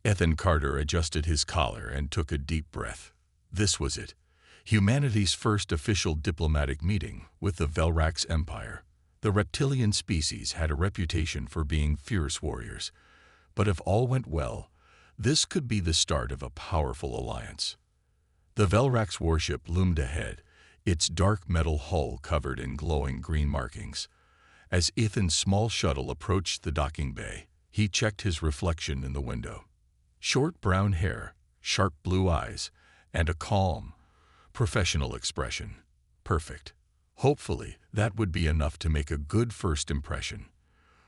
Ethan Carter adjusted his collar and took a deep breath. This was it. Humanity's first official diplomatic meeting with the Velrax Empire. The reptilian species had a reputation for being fierce warriors, but if all went well, this could be the start of a powerful alliance. The Velrax warship loomed ahead, its dark metal hull covered in glowing green markings. As Ethan's small shuttle approached the docking bay, he checked his reflection in the window. Short brown hair, sharp blue eyes, and a calm, professional expression. Perfect. Hopefully, that would be enough to make a good first impression.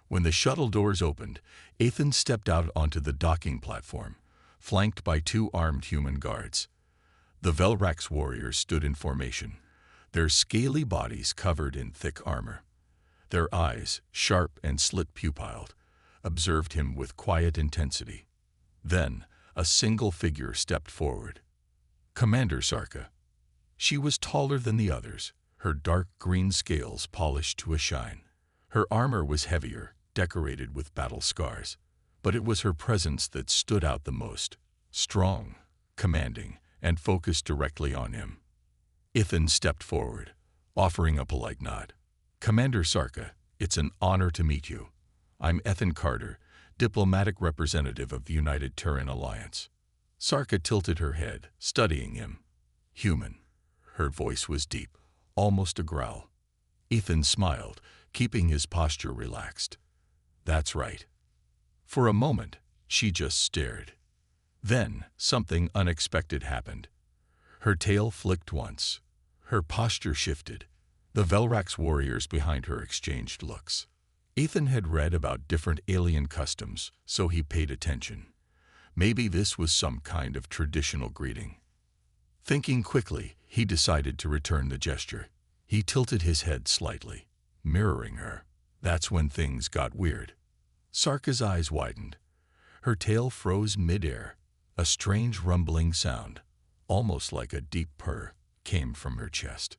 When the shuttle doors opened, Ethan stepped out onto the docking platform, flanked by two armed human guards. The Velrax warriors stood in formation, their scaly bodies covered in thick armor. Their eyes, sharp and slit-pupilled, observed him with quiet intensity. Then, a single figure stepped forward. Commander Sarka. She was taller than the others, her dark green scales polished to a shine. Her armor was heavier, decorated with battle scars, but it was her presence that stood out the most. Strong, commanding, and focused directly on him. Ethan stepped forward, offering a polite nod. Commander Sarka, it's an honor to meet you. I'm Ethan Carter, diplomatic representative of the United Terran Alliance. Sarka tilted her head, studying him. Human. Her voice was deep, almost a growl. Ethan smiled, keeping his posture relaxed. That's right. For a moment, she just stared. Then, something unexpected happened. Her tail flicked once. Her posture shifted. The Velrax warriors behind her exchanged looks. Ethan had read about different alien customs, so he paid attention. Maybe this was some kind of traditional greeting. Thinking quickly, he decided to return the gesture. He tilted his head slightly, mirroring her. That's when things got weird. Sarka's eyes widened. Her tail froze mid-air. A strange rumbling sound, almost like a deep purr, came from her chest.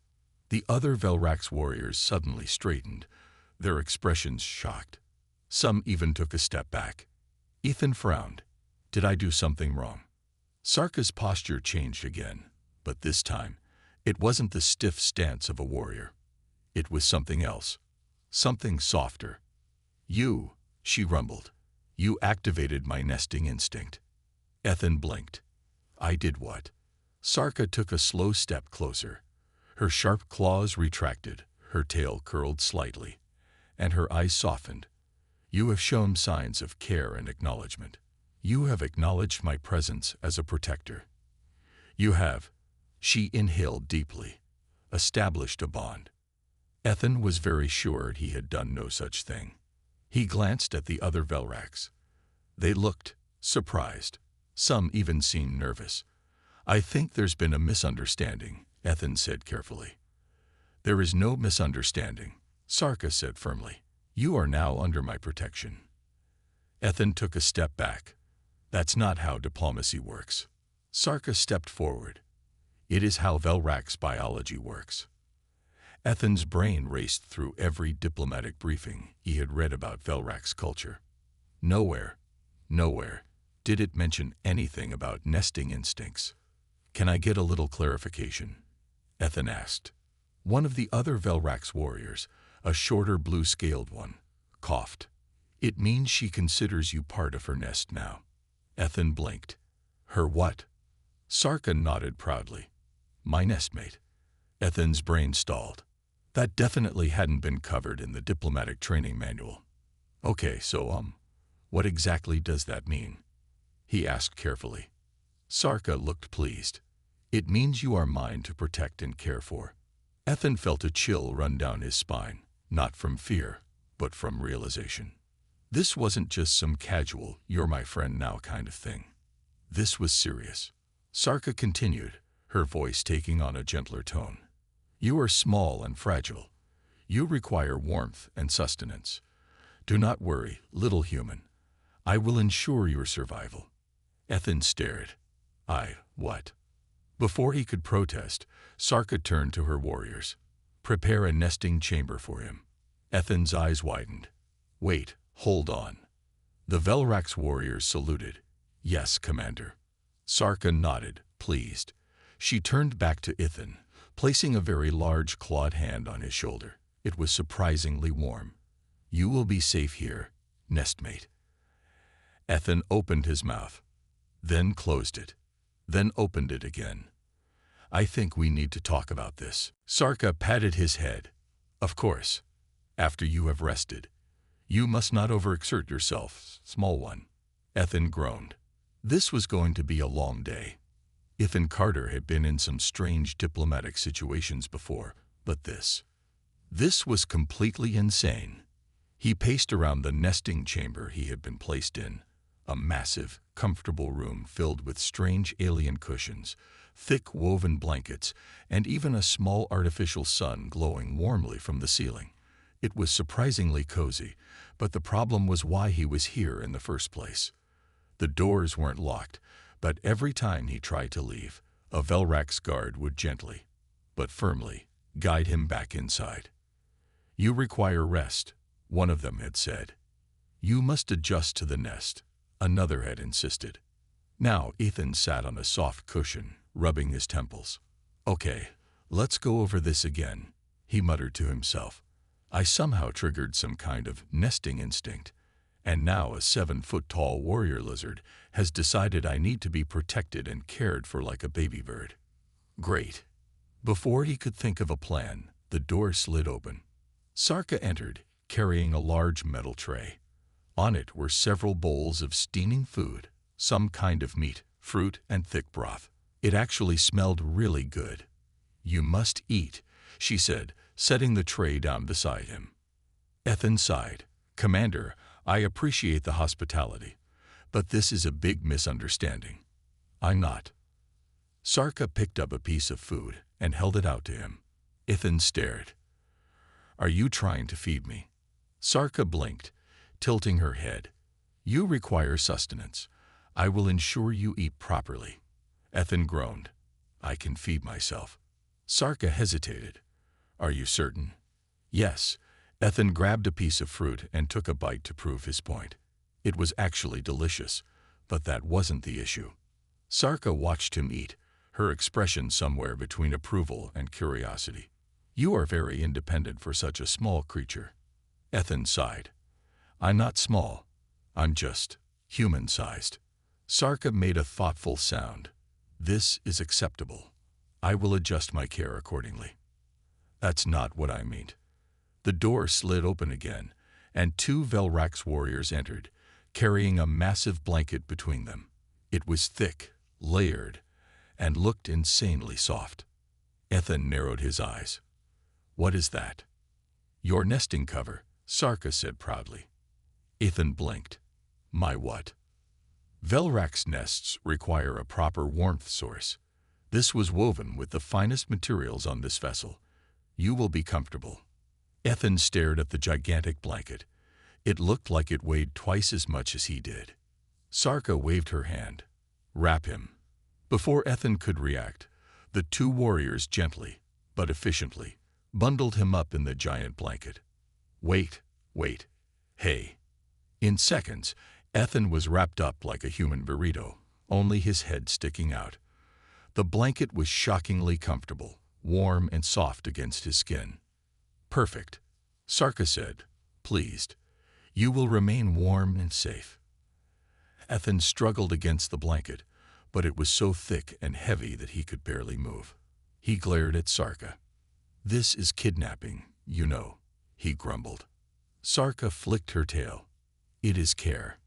The other Velrax warriors suddenly straightened, their expressions shocked. Some even took a step back. Ethan frowned. Did I do something wrong? Sarka's posture changed again, but this time, it wasn't the stiff stance of a warrior. It was something else. Something softer. You, she rumbled. You activated my nesting instinct. Ethan blinked. I did what? Sarka took a slow step closer. Her sharp claws retracted, her tail curled slightly, and her eyes softened. You have shown signs of care and acknowledgement. You have acknowledged my presence as a protector. You have, she inhaled deeply, established a bond. Ethan was very sure he had done no such thing. He glanced at the other Velrax. They looked surprised. Some even seemed nervous. I think there's been a misunderstanding, Ethan said carefully. There is no misunderstanding, Sarka said firmly. You are now under my protection. Ethan took a step back. That's not how diplomacy works. Sarka stepped forward. It is how Velrax biology works. Ethan's brain raced through every diplomatic briefing he had read about Velrax culture. Nowhere did it mention anything about nesting instincts. Can I get a little clarification? Ethan asked. One of the other Velrax warriors, a shorter blue-scaled one, coughed. It means she considers you part of her nest now. Ethan blinked. Her what? Sarka nodded proudly. My nestmate. Ethan's brain stalled. That definitely hadn't been covered in the diplomatic training manual. Okay, so, what exactly does that mean? He asked carefully. Sarka looked pleased. It means you are mine to protect and care for. Ethan felt a chill run down his spine, not from fear, but from realization. This wasn't just some casual, you're my friend now kind of thing. This was serious. Sarka continued, her voice taking on a gentler tone. You are small and fragile. You require warmth and sustenance. Do not worry, little human. I will ensure your survival. Ethan stared. What? Before he could protest, Sarka turned to her warriors. Prepare a nesting chamber for him. Ethan's eyes widened. Wait, hold on. The Velrax warriors saluted. Yes, Commander. Sarka nodded, pleased. She turned back to Ethan, placing a very large clawed hand on his shoulder. It was surprisingly warm. You will be safe here, nestmate. Ethan opened his mouth, then closed it, then opened it again. I think we need to talk about this. Sarka patted his head. Of course. After you have rested. You must not overexert yourself, small one. Ethan groaned. This was going to be a long day. Ethan Carter had been in some strange diplomatic situations before, but this was completely insane. He paced around the nesting chamber he had been placed in, a massive, comfortable room filled with strange alien cushions, thick woven blankets, and even a small artificial sun glowing warmly from the ceiling. It was surprisingly cozy, but the problem was why he was here in the first place. The doors weren't locked, but every time he tried to leave, a Velrax guard would gently, but firmly, guide him back inside. You require rest, one of them had said. You must adjust to the nest, another had insisted. Now Ethan sat on a soft cushion, rubbing his temples. Okay, let's go over this again, he muttered to himself. I somehow triggered some kind of nesting instinct, and now a 7-foot-tall warrior lizard has decided I need to be protected and cared for like a baby bird. Great. Before he could think of a plan, the door slid open. Sarka entered, carrying a large metal tray. On it were several bowls of steaming food, some kind of meat, fruit, and thick broth. It actually smelled really good. You must eat, she said, setting the tray down beside him. Ethan sighed. Commander, I appreciate the hospitality, but this is a big misunderstanding. I'm not. Sarka picked up a piece of food and held it out to him. Ethan stared. Are you trying to feed me? Sarka blinked, tilting her head. You require sustenance. I will ensure you eat properly. Ethan groaned. I can feed myself. Sarka hesitated. Are you certain? Yes. Ethan grabbed a piece of fruit and took a bite to prove his point. It was actually delicious, but that wasn't the issue. Sarka watched him eat, her expression somewhere between approval and curiosity. You are very independent for such a small creature. Ethan sighed. I'm not small. I'm just human-sized. Sarka made a thoughtful sound. This is acceptable. I will adjust my care accordingly. That's not what I meant. The door slid open again, and 2 Velrax warriors entered, carrying a massive blanket between them. It was thick, layered, and looked insanely soft. Ethan narrowed his eyes. What is that? Your nesting cover, Sarka said proudly. Ethan blinked. My what? Velrax nests require a proper warmth source. This was woven with the finest materials on this vessel. You will be comfortable. Ethan stared at the gigantic blanket. It looked like it weighed twice as much as he did. Sarka waved her hand. Wrap him. Before Ethan could react, the 2 warriors gently, but efficiently, bundled him up in the giant blanket. Wait. Hey. In seconds, Ethan was wrapped up like a human burrito, only his head sticking out. The blanket was shockingly comfortable, warm and soft against his skin. Perfect, Sarka said, pleased. You will remain warm and safe. Ethan struggled against the blanket, but it was so thick and heavy that he could barely move. He glared at Sarka. This is kidnapping, you know, he grumbled. Sarka flicked her tail. It is care.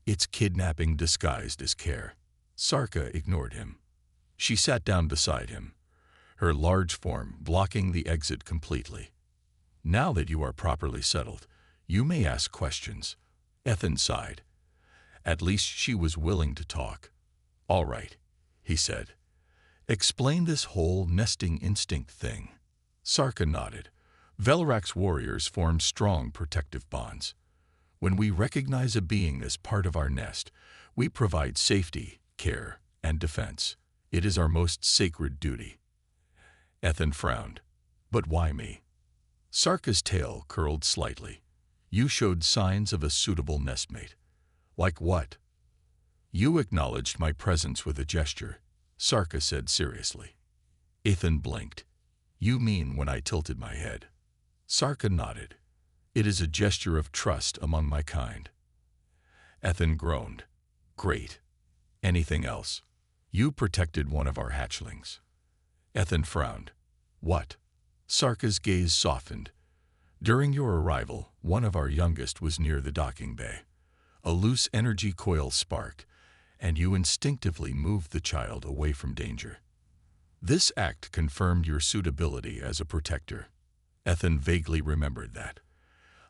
It's kidnapping disguised as care. Sarka ignored him. She sat down beside him, her large form blocking the exit completely. Now that you are properly settled, you may ask questions. Ethan sighed. At least she was willing to talk. All right, he said. Explain this whole nesting instinct thing. Sarka nodded. Velrax warriors form strong protective bonds. When we recognize a being as part of our nest, we provide safety, care, and defense. It is our most sacred duty. Ethan frowned. But why me? Sarka's tail curled slightly. You showed signs of a suitable nestmate. Like what? You acknowledged my presence with a gesture, Sarka said seriously. Ethan blinked. You mean when I tilted my head? Sarka nodded. It is a gesture of trust among my kind. Ethan groaned. Great. Anything else? You protected one of our hatchlings. Ethan frowned. What? Sarka's gaze softened. During your arrival, one of our youngest was near the docking bay. A loose energy coil sparked, and you instinctively moved the child away from danger. This act confirmed your suitability as a protector. Ethan vaguely remembered that.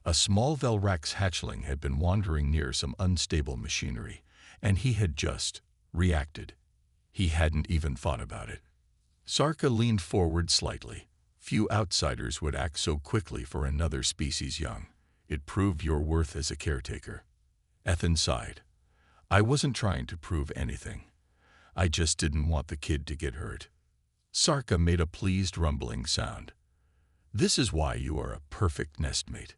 A small Velrax hatchling had been wandering near some unstable machinery, and he had just reacted. He hadn't even thought about it. Sarka leaned forward slightly. Few outsiders would act so quickly for another species young. It proved your worth as a caretaker. Ethan sighed. I wasn't trying to prove anything. I just didn't want the kid to get hurt. Sarka made a pleased rumbling sound. This is why you are a perfect nestmate.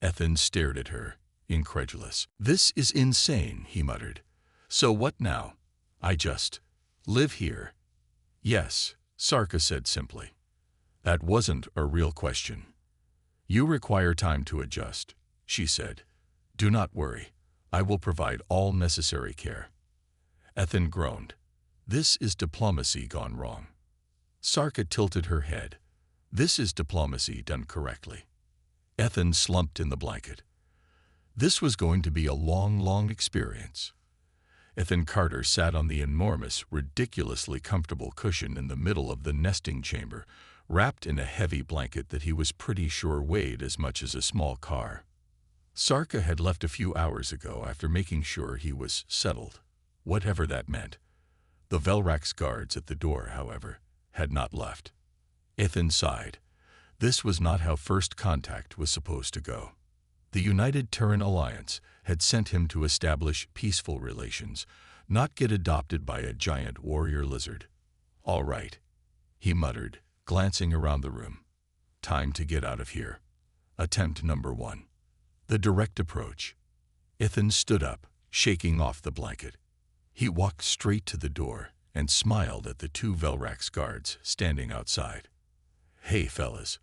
Ethan stared at her, incredulous. This is insane, he muttered. So what now? I just live here. Yes, Sarka said simply. That wasn't a real question. You require time to adjust, she said. Do not worry. I will provide all necessary care. Ethan groaned. This is diplomacy gone wrong. Sarka tilted her head. This is diplomacy done correctly. Ethan slumped in the blanket. This was going to be a long experience. Ethan Carter sat on the enormous, ridiculously comfortable cushion in the middle of the nesting chamber, wrapped in a heavy blanket that he was pretty sure weighed as much as a small car. Sarka had left a few hours ago after making sure he was settled, whatever that meant. The Velrax guards at the door, however, had not left. Ethan sighed. This was not how first contact was supposed to go. The United Terran Alliance had sent him to establish peaceful relations, not get adopted by a giant warrior lizard. All right, he muttered, glancing around the room. Time to get out of here. Attempt number 1. The direct approach. Ethan stood up, shaking off the blanket. He walked straight to the door and smiled at the 2 Velrax guards standing outside. Hey, fellas.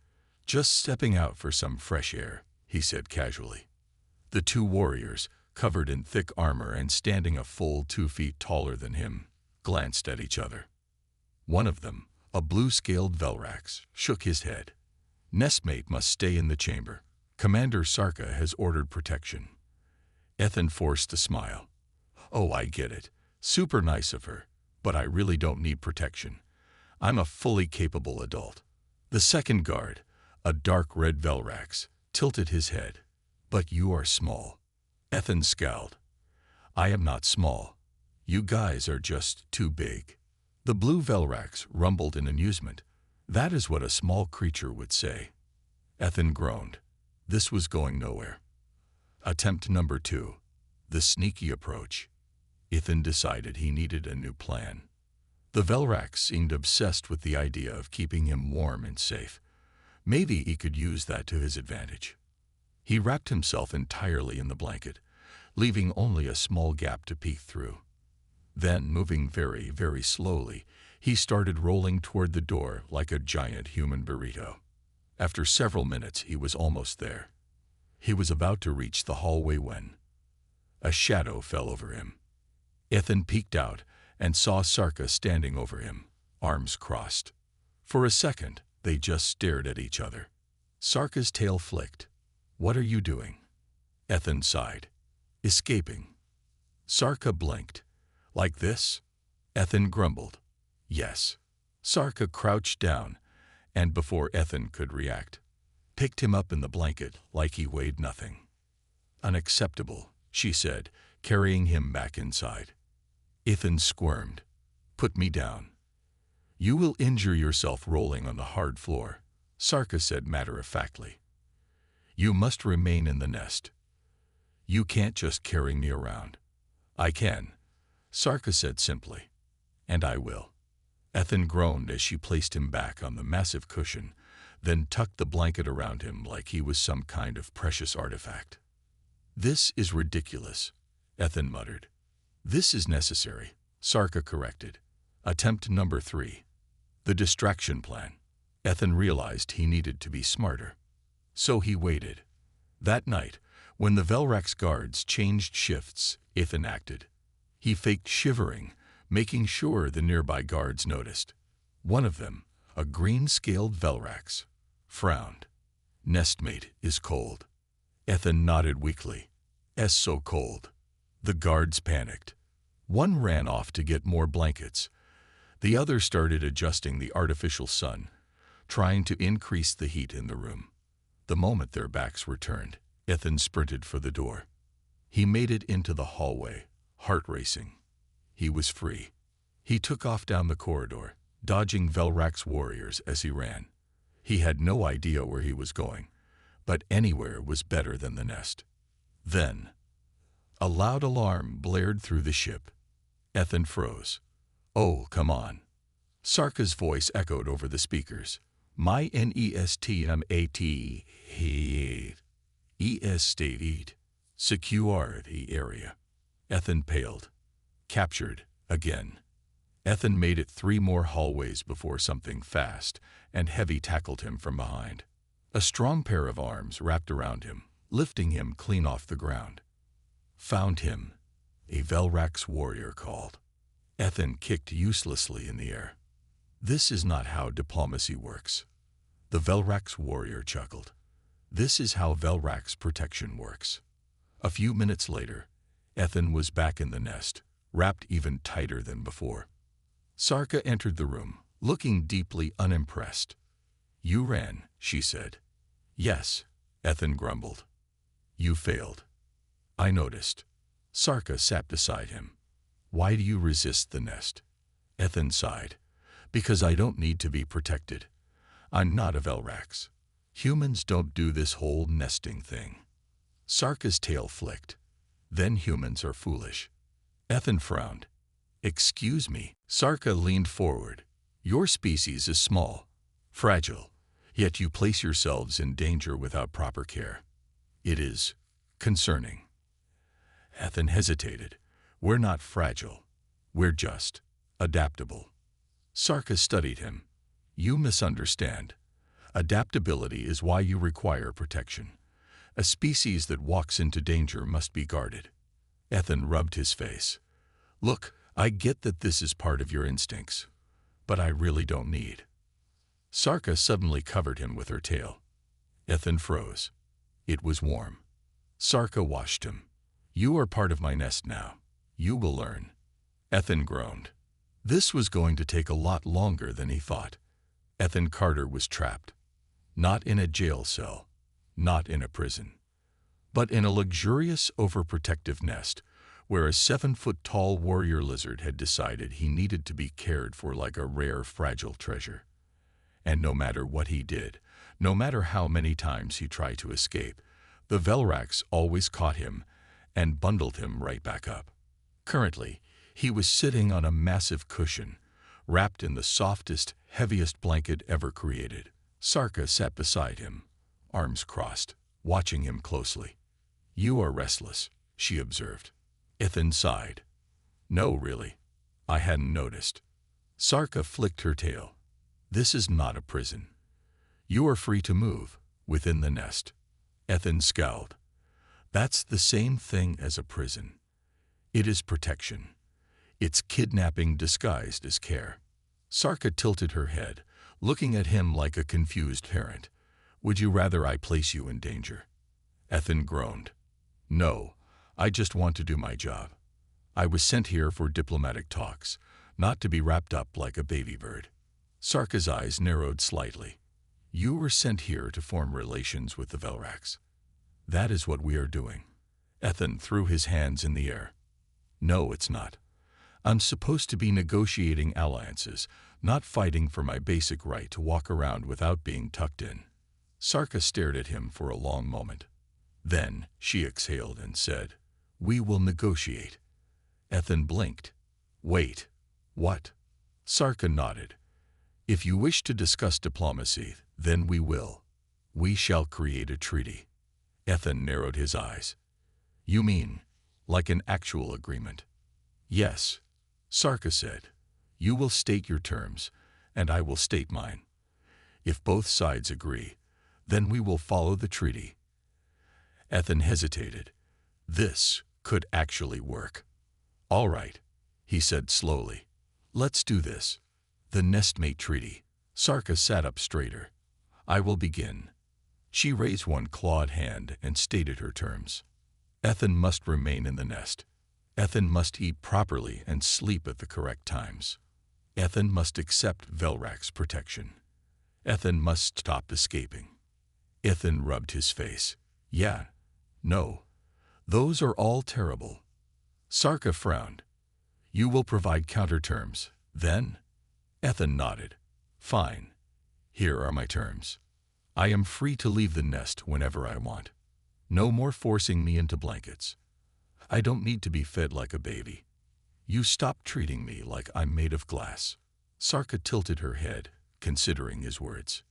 Just stepping out for some fresh air, he said casually. The 2 warriors, covered in thick armor and standing a full 2 feet taller than him, glanced at each other. One of them, a blue-scaled Velrax, shook his head. Nestmate must stay in the chamber. Commander Sarka has ordered protection. Ethan forced a smile. Oh, I get it. Super nice of her, but I really don't need protection. I'm a fully capable adult. The second guard, a dark red Velrax, tilted his head. But you are small. Ethan scowled. I am not small. You guys are just too big. The blue Velrax rumbled in amusement. That is what a small creature would say. Ethan groaned. This was going nowhere. Attempt number 2. The sneaky approach. Ethan decided he needed a new plan. The Velrax seemed obsessed with the idea of keeping him warm and safe. Maybe he could use that to his advantage. He wrapped himself entirely in the blanket, leaving only a small gap to peek through. Then, moving very slowly, he started rolling toward the door like a giant human burrito. After several minutes, he was almost there. He was about to reach the hallway when a shadow fell over him. Ethan peeked out and saw Sarka standing over him, arms crossed. For a second, they just stared at each other. Sarka's tail flicked. What are you doing? Ethan sighed. Escaping. Sarka blinked. Like this? Ethan grumbled. Yes. Sarka crouched down, and before Ethan could react, picked him up in the blanket like he weighed nothing. Unacceptable, she said, carrying him back inside. Ethan squirmed. Put me down. You will injure yourself rolling on the hard floor, Sarka said matter-of-factly. You must remain in the nest. You can't just carry me around. I can, Sarka said simply. And I will. Ethan groaned as she placed him back on the massive cushion, then tucked the blanket around him like he was some kind of precious artifact. This is ridiculous, Ethan muttered. This is necessary, Sarka corrected. Attempt number 3. The distraction plan. Ethan realized he needed to be smarter. So he waited. That night, when the Velrax guards changed shifts, Ethan acted. He faked shivering, making sure the nearby guards noticed. One of them, a green-scaled Velrax, frowned. Nestmate is cold. Ethan nodded weakly. So cold. The guards panicked. One ran off to get more blankets. The other started adjusting the artificial sun, trying to increase the heat in the room. The moment their backs were turned, Ethan sprinted for the door. He made it into the hallway, heart racing. He was free. He took off down the corridor, dodging Velrax warriors as he ran. He had no idea where he was going, but anywhere was better than the nest. Then, a loud alarm blared through the ship. Ethan froze. "Oh, come on." Sarka's voice echoed over the speakers. "My nestmate estate secure the area." Ethan paled. Captured again. Ethan made it 3 more hallways before something fast and heavy tackled him from behind. A strong pair of arms wrapped around him, lifting him clean off the ground. "Found him," a Velrax warrior called. Ethan kicked uselessly in the air. "This is not how diplomacy works." The Velrax warrior chuckled. "This is how Velrax protection works." A few minutes later, Ethan was back in the nest, wrapped even tighter than before. Sarka entered the room, looking deeply unimpressed. "You ran," she said. "Yes," Ethan grumbled. "You failed." "I noticed." Sarka sat beside him. "Why do you resist the nest?" Ethan sighed. "Because I don't need to be protected. I'm not a Velrax. Humans don't do this whole nesting thing." Sarka's tail flicked. "Then humans are foolish." Ethan frowned. "Excuse me." Sarka leaned forward. "Your species is small, fragile, yet you place yourselves in danger without proper care. It is concerning." Ethan hesitated. "We're not fragile. We're just adaptable." Sarka studied him. "You misunderstand. Adaptability is why you require protection. A species that walks into danger must be guarded." Ethan rubbed his face. "Look, I get that this is part of your instincts, but I really don't need." Sarka suddenly covered him with her tail. Ethan froze. It was warm. Sarka washed him. "You are part of my nest now. You will learn." Ethan groaned. This was going to take a lot longer than he thought. Ethan Carter was trapped. Not in a jail cell, not in a prison, but in a luxurious, overprotective nest where a 7-foot-tall warrior lizard had decided he needed to be cared for like a rare, fragile treasure. And no matter what he did, no matter how many times he tried to escape, the Velrax always caught him and bundled him right back up. Currently, he was sitting on a massive cushion, wrapped in the softest, heaviest blanket ever created. Sarka sat beside him, arms crossed, watching him closely. "You are restless," she observed. Ethan sighed. "No, really. I hadn't noticed." Sarka flicked her tail. "This is not a prison. You are free to move within the nest." Ethan scowled. "That's the same thing as a prison. It is protection. It's kidnapping disguised as care." Sarka tilted her head, looking at him like a confused parent. "Would you rather I place you in danger?" Ethan groaned. "No, I just want to do my job. I was sent here for diplomatic talks, not to be wrapped up like a baby bird." Sarka's eyes narrowed slightly. "You were sent here to form relations with the Velrax. That is what we are doing." Ethan threw his hands in the air. "No, it's not. I'm supposed to be negotiating alliances, not fighting for my basic right to walk around without being tucked in." Sarka stared at him for a long moment. Then she exhaled and said, "We will negotiate." Ethan blinked. "Wait, what?" Sarka nodded. "If you wish to discuss diplomacy, then we will. We shall create a treaty." Ethan narrowed his eyes. "You mean, like an actual agreement?" Yes, Sarka said. You will state your terms, and I will state mine. If both sides agree, then we will follow the treaty. Ethan hesitated. This could actually work. All right, he said slowly. Let's do this. The nestmate treaty. Sarka sat up straighter. I will begin. She raised one clawed hand and stated her terms. Ethan must remain in the nest. Ethan must eat properly and sleep at the correct times. Ethan must accept Velrak's protection. Ethan must stop escaping. Ethan rubbed his face. Yeah, no, those are all terrible. Sarka frowned. You will provide counter-terms, then? Ethan nodded. Fine. Here are my terms. I am free to leave the nest whenever I want. No more forcing me into blankets. I don't need to be fed like a baby. You stop treating me like I'm made of glass. Sarka tilted her head, considering his words.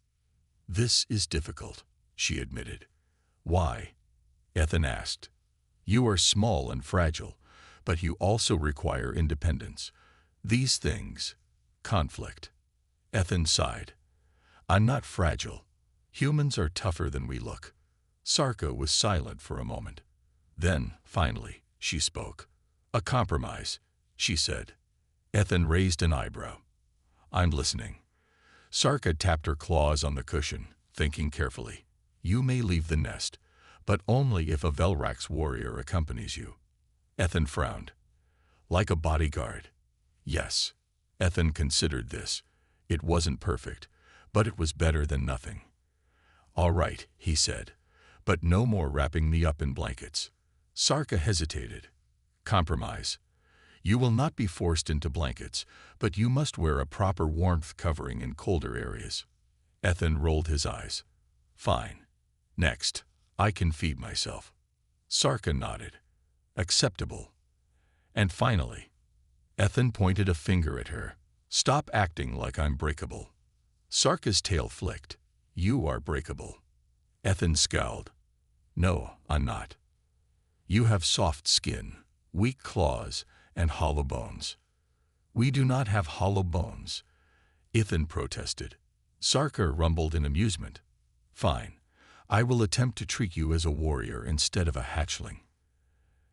This is difficult, she admitted. Why? Ethan asked. You are small and fragile, but you also require independence. These things, conflict. Ethan sighed. I'm not fragile. Humans are tougher than we look. Sarka was silent for a moment. Then, finally, she spoke. A compromise, she said. Ethan raised an eyebrow. I'm listening. Sarka tapped her claws on the cushion, thinking carefully. You may leave the nest, but only if a Velrak's warrior accompanies you. Ethan frowned. Like a bodyguard. Yes. Ethan considered this. It wasn't perfect, but it was better than nothing. All right, he said, but no more wrapping me up in blankets. Sarka hesitated. Compromise. You will not be forced into blankets, but you must wear a proper warmth covering in colder areas. Ethan rolled his eyes. Fine. Next, I can feed myself. Sarka nodded. Acceptable. And finally, Ethan pointed a finger at her. Stop acting like I'm breakable. Sarka's tail flicked. You are breakable. Ethan scowled. No, I'm not. You have soft skin, weak claws, and hollow bones. We do not have hollow bones. Ethan protested. Sarka rumbled in amusement. Fine. I will attempt to treat you as a warrior instead of a hatchling.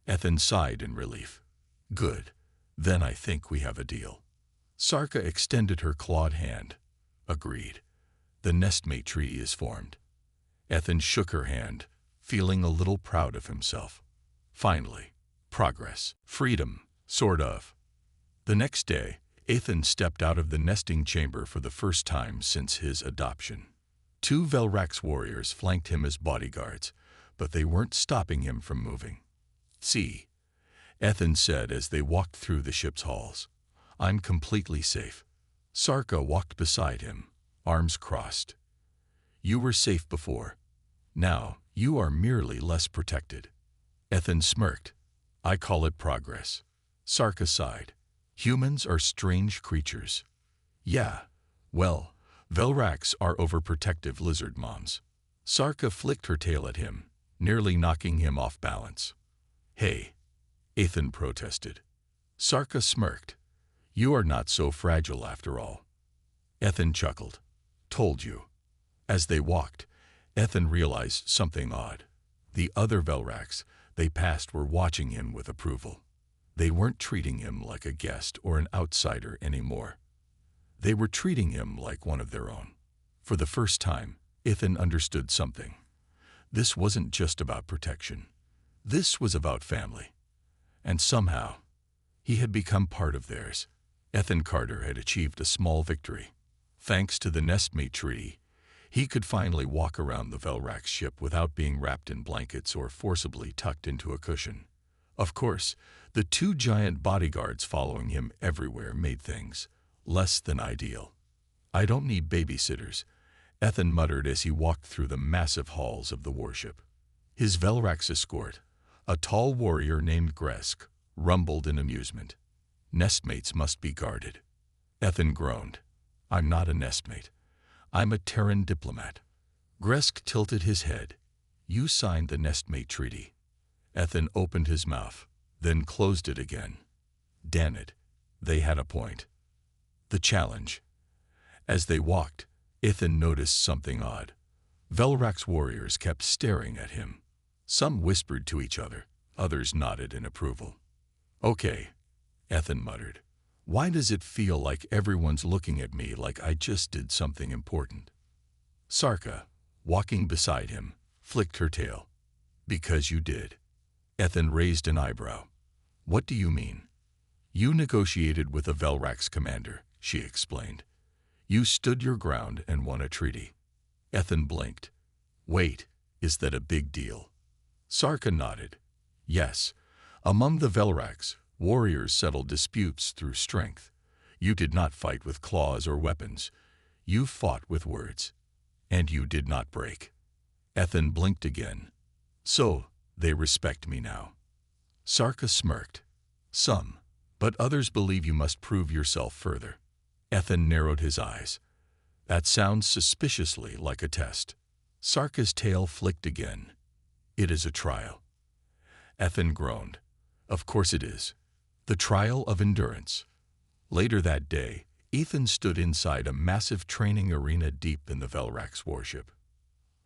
Ethan sighed in relief. Good. Then I think we have a deal. Sarka extended her clawed hand. Agreed. The nestmate treaty is formed. Ethan shook her hand, feeling a little proud of himself. Finally, progress, freedom, sort of. The next day, Ethan stepped out of the nesting chamber for the first time since his adoption. 2 Velrak's warriors flanked him as bodyguards, but they weren't stopping him from moving. See, Ethan said as they walked through the ship's halls. I'm completely safe. Sarka walked beside him, arms crossed. You were safe before. Now, you are merely less protected. Ethan smirked. I call it progress. Sarka sighed. Humans are strange creatures. Yeah, well, Velrak's are overprotective lizard moms. Sarka flicked her tail at him, nearly knocking him off balance. Hey, Ethan protested. Sarka smirked. You are not so fragile after all. Ethan chuckled. Told you. As they walked, Ethan realized something odd. The other Velrak's they passed were watching him with approval. They weren't treating him like a guest or an outsider anymore. They were treating him like one of their own. For the first time, Ethan understood something. This wasn't just about protection. This was about family. And somehow, he had become part of theirs. Ethan Carter had achieved a small victory. Thanks to the nestmate treaty, he could finally walk around the Velrak's ship without being wrapped in blankets or forcibly tucked into a cushion. Of course, the 2 giant bodyguards following him everywhere made things less than ideal. I don't need babysitters, Ethan muttered as he walked through the massive halls of the warship. His Velrak's escort, a tall warrior named Gresk, rumbled in amusement. Nestmates must be guarded. Ethan groaned. I'm not a nestmate. I'm a Terran diplomat. Gresk tilted his head. You signed the nestmate treaty. Ethan opened his mouth, then closed it again. Damn it, they had a point. The challenge. As they walked, Ethan noticed something odd. Velrak's warriors kept staring at him. Some whispered to each other, others nodded in approval. Okay, Ethan muttered. Why does it feel like everyone's looking at me like I just did something important? Sarka, walking beside him, flicked her tail. Because you did. Ethan raised an eyebrow. What do you mean? You negotiated with a Velrak's commander, she explained. You stood your ground and won a treaty. Ethan blinked. Wait, is that a big deal? Sarka nodded. Yes. Among the Velrak's, warriors settled disputes through strength. You did not fight with claws or weapons. You fought with words. And you did not break. Ethan blinked again. So, they respect me now. Sarka smirked. Some, but others believe you must prove yourself further. Ethan narrowed his eyes. That sounds suspiciously like a test. Sarka's tail flicked again. It is a trial. Ethan groaned. Of course it is. The trial of endurance. Later that day, Ethan stood inside a massive training arena deep in the Velrak's warship.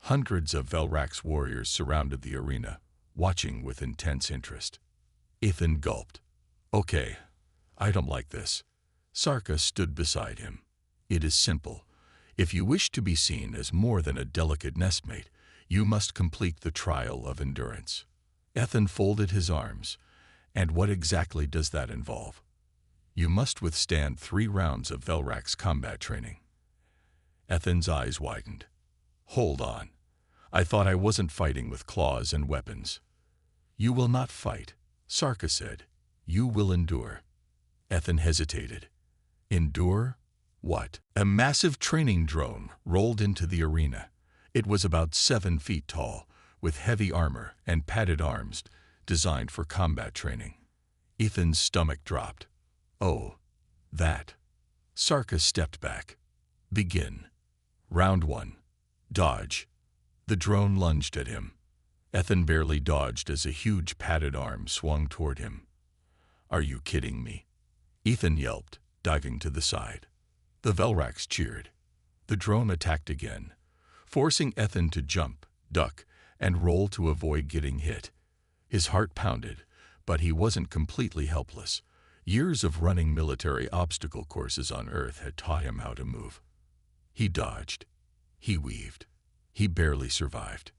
Hundreds of Velrak's warriors surrounded the arena, watching with intense interest. Ethan gulped. Okay, I don't like this. Sarka stood beside him. It is simple. If you wish to be seen as more than a delicate nestmate, you must complete the trial of endurance. Ethan folded his arms. And what exactly does that involve? You must withstand 3 rounds of Velrak's combat training. Ethan's eyes widened. Hold on. I thought I wasn't fighting with claws and weapons. You will not fight, Sarka said. You will endure. Ethan hesitated. Endure? What? A massive training drone rolled into the arena. It was about 7 feet tall, with heavy armor and padded arms, designed for combat training. Ethan's stomach dropped. Oh, that. Sarka stepped back. Begin. Round 1. Dodge. The drone lunged at him. Ethan barely dodged as a huge padded arm swung toward him. Are you kidding me? Ethan yelped, diving to the side. The Velrak's cheered. The drone attacked again, forcing Ethan to jump, duck, and roll to avoid getting hit. His heart pounded, but he wasn't completely helpless. Years of running military obstacle courses on Earth had taught him how to move. He dodged. He weaved. He barely survived.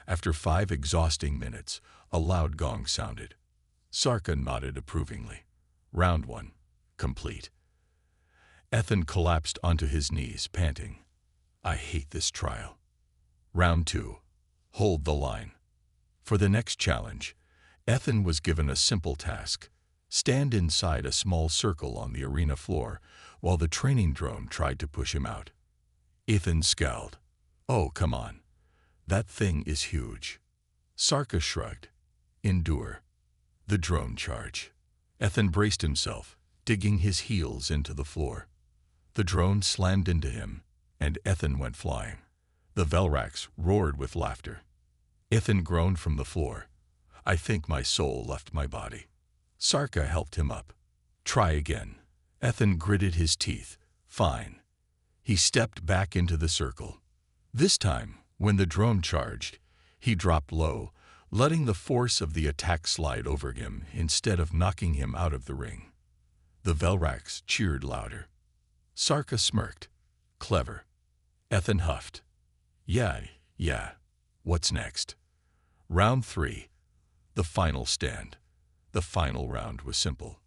After 5 exhausting minutes, a loud gong sounded. Sarka nodded approvingly. Round 1. Complete. Ethan collapsed onto his knees, panting. I hate this trial. Round 2. Hold the line. For the next challenge, Ethan was given a simple task. Stand inside a small circle on the arena floor while the training drone tried to push him out. Ethan scowled. Oh, come on. That thing is huge. Sarka shrugged. Endure. The drone charge. Ethan braced himself, digging his heels into the floor. The drone slammed into him, and Ethan went flying. The Velrak's roared with laughter. Ethan groaned from the floor. I think my soul left my body. Sarka helped him up. Try again. Ethan gritted his teeth. Fine. He stepped back into the circle. This time, when the drone charged, he dropped low, letting the force of the attack slide over him instead of knocking him out of the ring. The Velrak's cheered louder. Sarka smirked. Clever. Ethan huffed. Yeah. What's next? Round 3. The final stand. The final round was simple.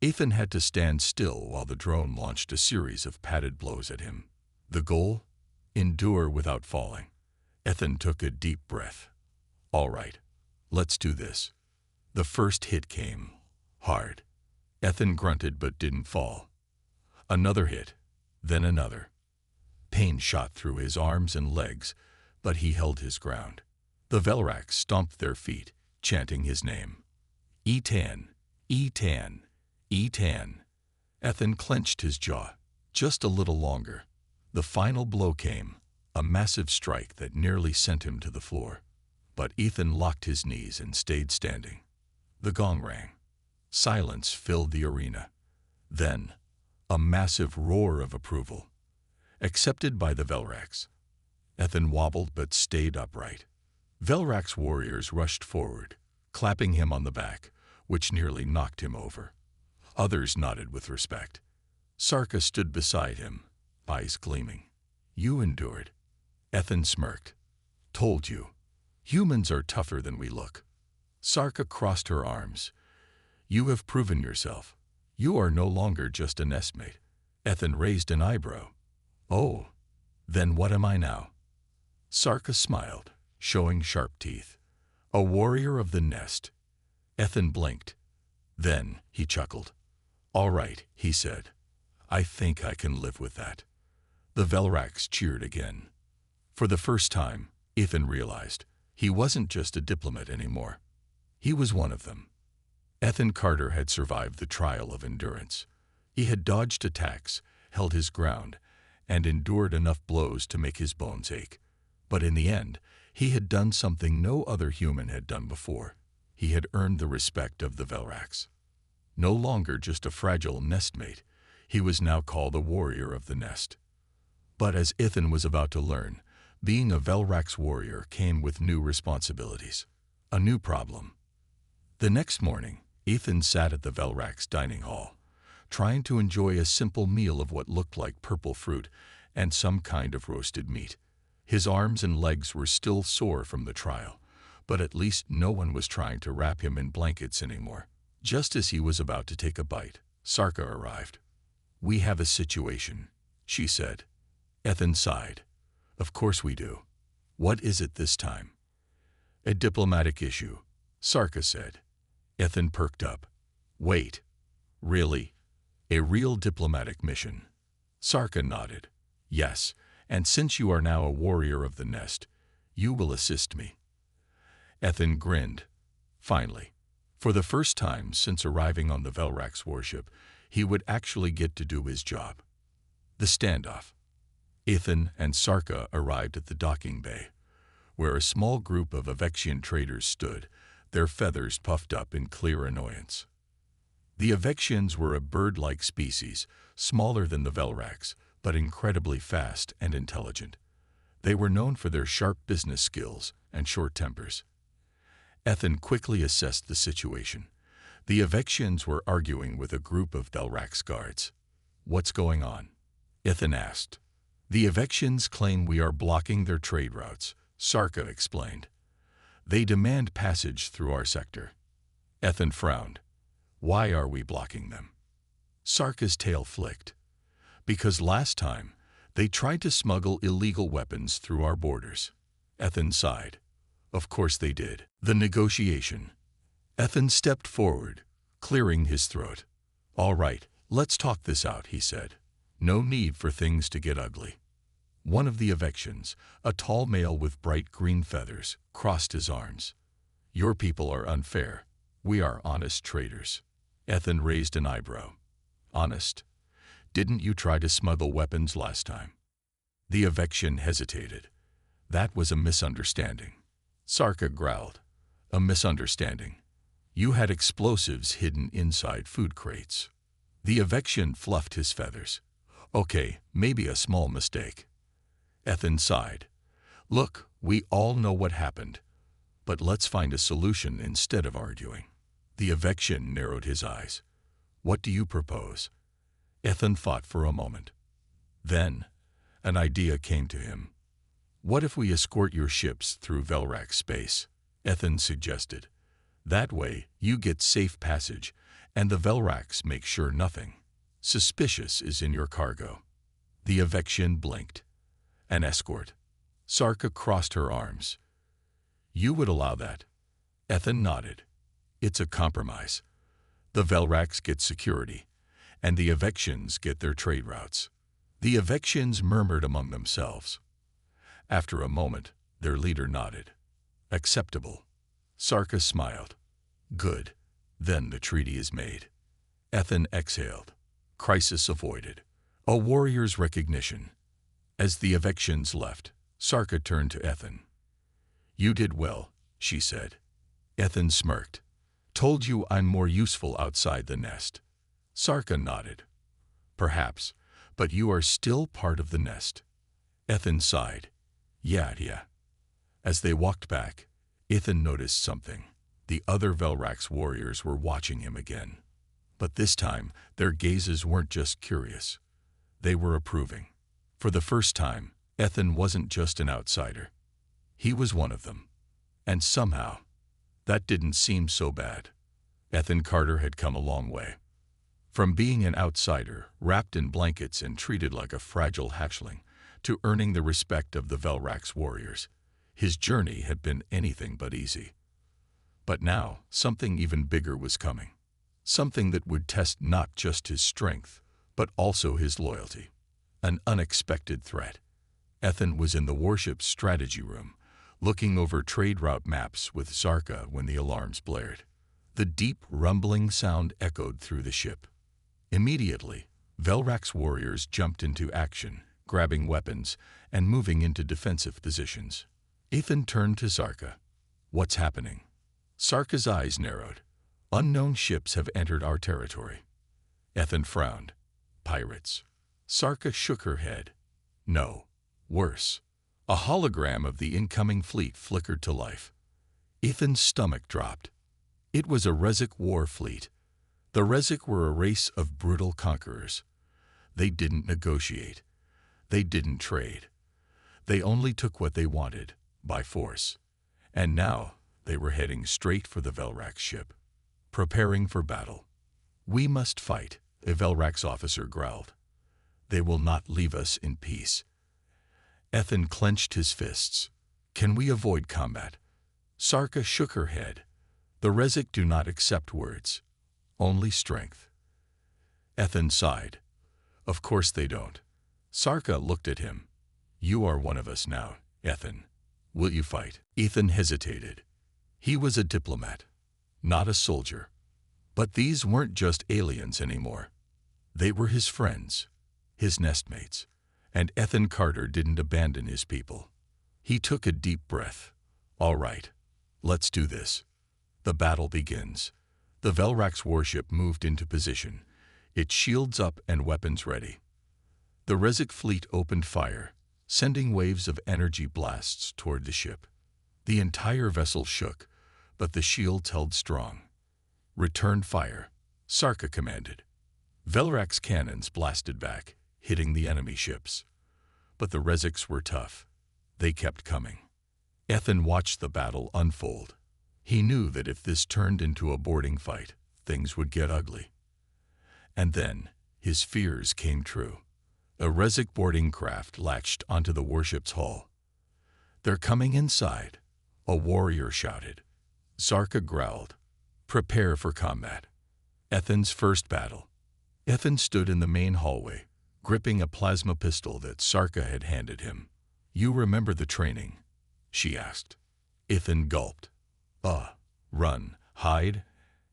Ethan had to stand still while the drone launched a series of padded blows at him. The goal? Endure without falling. Ethan took a deep breath. All right, let's do this. The first hit came. Hard. Ethan grunted but didn't fall. Another hit, then another. Pain shot through his arms and legs, but he held his ground. The Velrak's stomped their feet, chanting his name. Etan, Etan, Etan. Ethan clenched his jaw. Just a little longer. The final blow came, a massive strike that nearly sent him to the floor. But Ethan locked his knees and stayed standing. The gong rang. Silence filled the arena. Then, a massive roar of approval. Accepted by the Velrax. Ethan wobbled but stayed upright. Velrax warriors rushed forward, clapping him on the back, which nearly knocked him over. Others nodded with respect. Sarka stood beside him, eyes gleaming. You endured. Ethan smirked. Told you. Humans are tougher than we look. Sarka crossed her arms. You have proven yourself. You are no longer just a nestmate. Ethan raised an eyebrow. Oh, then what am I now? Sarka smiled, showing sharp teeth. A warrior of the nest. Ethan blinked. Then he chuckled. All right, he said. I think I can live with that. The Velrax cheered again. For the first time, Ethan realized he wasn't just a diplomat anymore. He was one of them. Ethan Carter had survived the trial of endurance. He had dodged attacks, held his ground, and endured enough blows to make his bones ache. But in the end, he had done something no other human had done before. He had earned the respect of the Velrax. No longer just a fragile nestmate, he was now called a warrior of the nest. But as Ethan was about to learn, being a Velrax warrior came with new responsibilities. A new problem. The next morning, Ethan sat at the Velrax dining hall, trying to enjoy a simple meal of what looked like purple fruit and some kind of roasted meat. His arms and legs were still sore from the trial, but at least no one was trying to wrap him in blankets anymore. Just as he was about to take a bite, Sarka arrived. We have a situation, she said. Ethan sighed. Of course we do. What is it this time? A diplomatic issue, Sarka said. Ethan perked up. Wait. Really? A real diplomatic mission? Sarka nodded. Yes, and since you are now a warrior of the nest, you will assist me. Ethan grinned. Finally, for the first time since arriving on the Velrax warship, he would actually get to do his job. The standoff. Ethan and Sarka arrived at the docking bay, where a small group of Avexian traders stood, their feathers puffed up in clear annoyance. The Avexians were a bird-like species, smaller than the Velrax, but incredibly fast and intelligent. They were known for their sharp business skills and short tempers. Ethan quickly assessed the situation. The Avexians were arguing with a group of Velrax guards. What's going on? Ethan asked. The Avexians claim we are blocking their trade routes, Sarka explained. They demand passage through our sector. Ethan frowned. Why are we blocking them? Sarka's tail flicked. Because last time, they tried to smuggle illegal weapons through our borders. Ethan sighed. Of course they did. The negotiation. Ethan stepped forward, clearing his throat. All right, let's talk this out, he said. No need for things to get ugly. One of the Avexians, a tall male with bright green feathers, crossed his arms. Your people are unfair. We are honest traders. Ethan raised an eyebrow. Honest? Didn't you try to smuggle weapons last time? The Avexian hesitated. That was a misunderstanding. Sarka growled. A misunderstanding. You had explosives hidden inside food crates. The Avexian fluffed his feathers. Okay, maybe a small mistake. Ethan sighed. Look, we all know what happened, but let's find a solution instead of arguing. The Avexian narrowed his eyes. What do you propose? Ethan thought for a moment. Then, an idea came to him. What if we escort your ships through Velrax space? Ethan suggested. That way, you get safe passage, and the Velrax make sure nothing suspicious is in your cargo. The Avexian blinked. An escort. Sarka crossed her arms. You would allow that? Ethan nodded. It's a compromise. The Velrax get security, and the Avexians get their trade routes. The Avexians murmured among themselves. After a moment, their leader nodded. Acceptable. Sarka smiled. Good. Then the treaty is made. Ethan exhaled. Crisis avoided. A warrior's recognition. As the Avexians left, Sarka turned to Ethan. You did well, she said. Ethan smirked. Told you I'm more useful outside the nest. Sarka nodded. Perhaps, but you are still part of the nest. Ethan sighed. Yeah. As they walked back, Ethan noticed something. The other Velrax warriors were watching him again. But this time, their gazes weren't just curious. They were approving. For the first time, Ethan wasn't just an outsider. He was one of them. And somehow, that didn't seem so bad. Ethan Carter had come a long way. From being an outsider, wrapped in blankets and treated like a fragile hatchling, to earning the respect of the Velrax warriors, his journey had been anything but easy. But now, something even bigger was coming. Something that would test not just his strength, but also his loyalty. An unexpected threat. Ethan was in the warship's strategy room, looking over trade route maps with Zarka when the alarms blared. The deep, rumbling sound echoed through the ship. Immediately, Velrax warriors jumped into action, grabbing weapons and moving into defensive positions. Ethan turned to Zarka. What's happening? Sarka's eyes narrowed. Unknown ships have entered our territory. Ethan frowned. Pirates. Sarka shook her head. No. Worse. A hologram of the incoming fleet flickered to life. Ethan's stomach dropped. It was a Rezik war fleet. The Rezik were a race of brutal conquerors. They didn't negotiate. They didn't trade. They only took what they wanted, by force. And now, they were heading straight for the Velrax ship. Preparing for battle. We must fight, a Velrax officer growled. They will not leave us in peace. Ethan clenched his fists. Can we avoid combat? Sarka shook her head. The Rezik do not accept words, only strength. Ethan sighed. Of course they don't. Sarka looked at him. You are one of us now, Ethan. Will you fight? Ethan hesitated. He was a diplomat, not a soldier. But these weren't just aliens anymore. They were his friends, his nestmates, and Ethan Carter didn't abandon his people. He took a deep breath. All right, let's do this. The battle begins. The Velrax warship moved into position, its shields up and weapons ready. The Rezik fleet opened fire, sending waves of energy blasts toward the ship. The entire vessel shook, but the shields held strong. Return fire, Sarka commanded. Velrax cannons blasted back, hitting the enemy ships. But the Reziks were tough. They kept coming. Ethan watched the battle unfold. He knew that if this turned into a boarding fight, things would get ugly. And then, his fears came true. A Rezik boarding craft latched onto the warship's hull. They're coming inside, a warrior shouted. Zarka growled. Prepare for combat. Ethan's first battle. Ethan stood in the main hallway, gripping a plasma pistol that Sarka had handed him. You remember the training? She asked. Ethan gulped. Run, hide,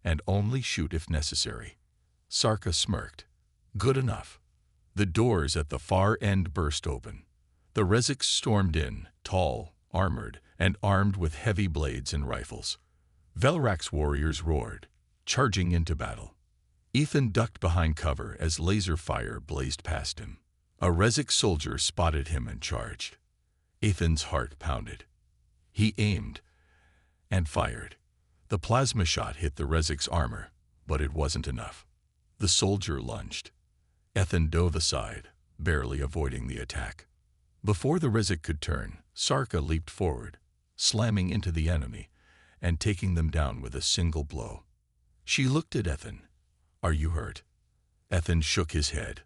and only shoot if necessary. Sarka smirked. Good enough. The doors at the far end burst open. The Reziks stormed in, tall, armored, and armed with heavy blades and rifles. Velrax warriors roared, charging into battle. Ethan ducked behind cover as laser fire blazed past him. A Rezik soldier spotted him and charged. Ethan's heart pounded. He aimed and fired. The plasma shot hit the Rezik's armor, but it wasn't enough. The soldier lunged. Ethan dove aside, barely avoiding the attack. Before the Rezik could turn, Sarka leaped forward, slamming into the enemy and taking them down with a single blow. She looked at Ethan. Are you hurt? Ethan shook his head.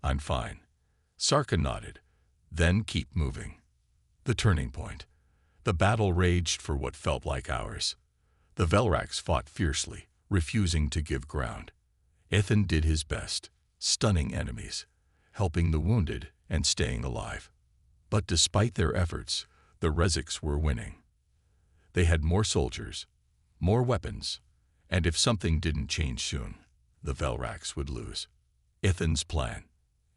I'm fine. Sarka nodded. Then keep moving. The turning point. The battle raged for what felt like hours. The Velrax fought fiercely, refusing to give ground. Ethan did his best, stunning enemies, helping the wounded and staying alive. But despite their efforts, the Reziks were winning. They had more soldiers, more weapons, and if something didn't change soon, the Velrax would lose. Ethan's plan.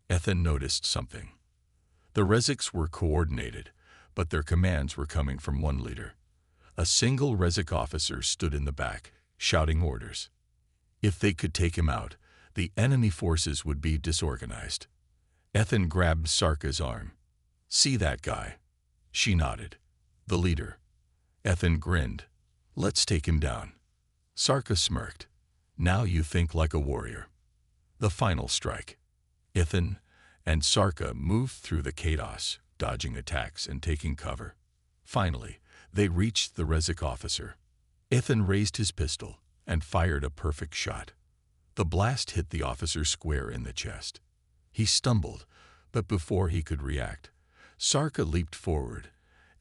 Ethan noticed something. The Reziks were coordinated, but their commands were coming from one leader. A single Rezik officer stood in the back, shouting orders. If they could take him out, the enemy forces would be disorganized. Ethan grabbed Sarka's arm. "See that guy?" She nodded. "The leader." Ethan grinned. "Let's take him down." Sarka smirked. "Now you think like a warrior." The final strike. Ethan and Sarka moved through the chaos, dodging attacks and taking cover. Finally, they reached the Rezik officer. Ethan raised his pistol and fired a perfect shot. The blast hit the officer square in the chest. He stumbled, but before he could react, Sarka leaped forward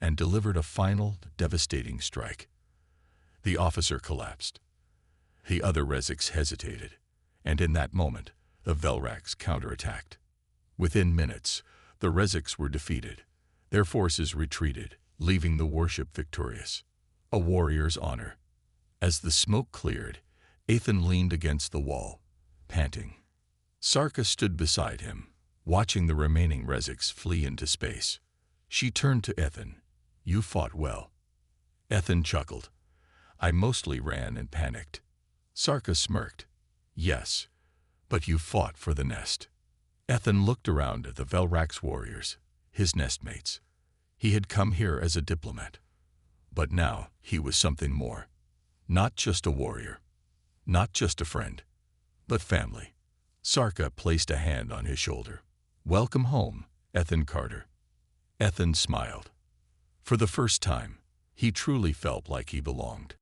and delivered a final, devastating strike. The officer collapsed. The other Reziks hesitated, and in that moment, the Velraks counterattacked. Within minutes, the Reziks were defeated. Their forces retreated, leaving the warship victorious. A warrior's honor. As the smoke cleared, Ethan leaned against the wall, panting. Sarka stood beside him, watching the remaining Reziks flee into space. She turned to Ethan. "You fought well." Ethan chuckled. "I mostly ran and panicked." Sarka smirked. "Yes, but you fought for the nest." Ethan looked around at the Velrak's warriors, his nestmates. He had come here as a diplomat. But now he was something more. Not just a warrior. Not just a friend. But family. Sarka placed a hand on his shoulder. "Welcome home, Ethan Carter." Ethan smiled. For the first time, he truly felt like he belonged.